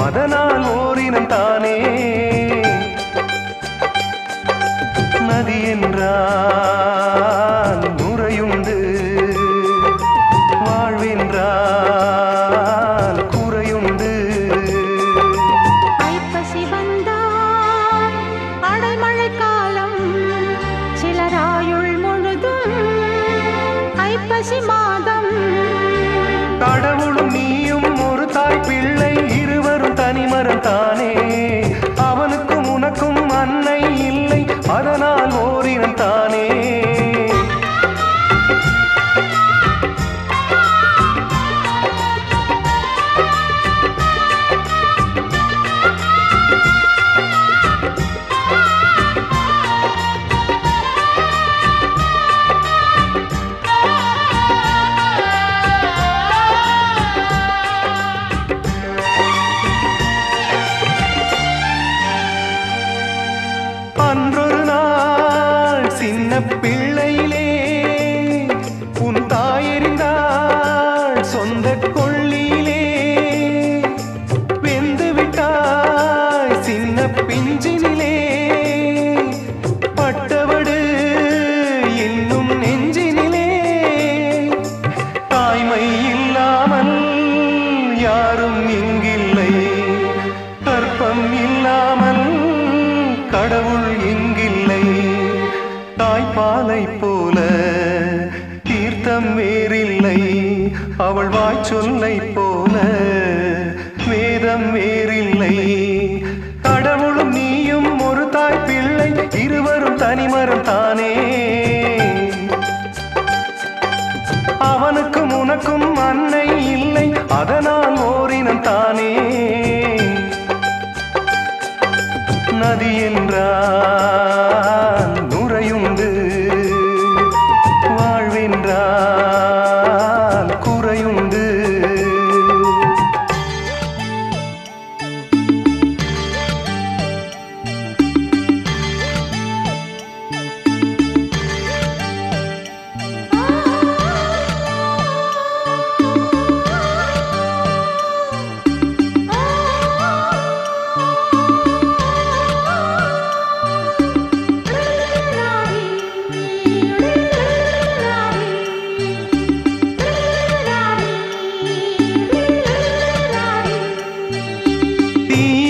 அதனால் ஓரினம் தானே நதி என்றால் நுரையுண்டு, வாழ்வென்றால் குறையுண்டு. ஐப்பசி வந்தால் அடைமழை காலம், சிலராயுள் முழுதும் ஐப்பசி மாதம். கடவுளும் நீயும் ஒரு தாய் பிள்ளை, இருவரும் தனிமரம் தானே. அவனுக்கும் உனக்கும் அன்னை இல்லை, அதனால் ஓரினம் தானே. அன்றொரு நாள் சின்ன பிள்ளையிலே உன் தாயெறிந்தாள் சொந்த கொள்ளியிலே. வெந்து விட்டாய் சின்ன பிஞ்சினிலே, பட்டவடு இன்னும் நெஞ்சினிலே. தாய்மை இல்லாமல் யாரும் இங்கில்லை, கற்பம் இல்லாமல் கடவுள் இங்கில்லை. தாய்ப்பாலை போல தீர்த்தம் வேறில்லை, அவள் வாய்ச்சொல்லை போல வேதம் வேறில்லை. கடவுளும் நீயும் ஒரு தாய் பிள்ளை, இருவரும் தனிமரம் தானே. அவனுக்கும் உனக்கும் அன்னை இல்லை, அதனால் ஓரினம் தானே. நதி என்றால் நுரையுண்டு, வாழ்வென்றால் குறையுண்டு.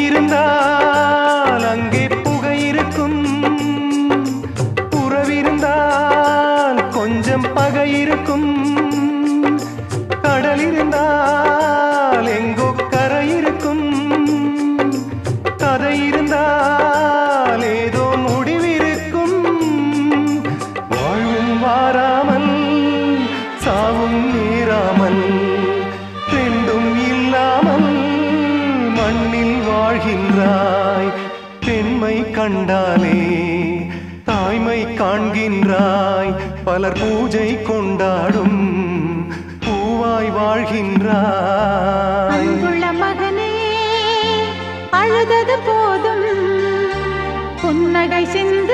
இருந்தால் அங்கே புகை இருக்கும், உறவிருந்தால் கொஞ்சம் பகை இருக்கும். கடல் இருந்தால் எங்கோ கரை இருக்கும், கதை இருந்தால் ஏதோ முடிவிருக்கும். வாழ்வும் வாராமல் சாவும் நேராமல், ரெண்டும் இல்லாமல் மண்ணில் வாழ்கின்றாய். பெண்மை கண்டாலே தாய்மை காண்கின்றாய், பலர் பூஜை கொண்டாடும் பூவாய் வாழ்கின்றாய். அன்புள்ள மகனே, அழுதது போதும், புன்னகை சிந்த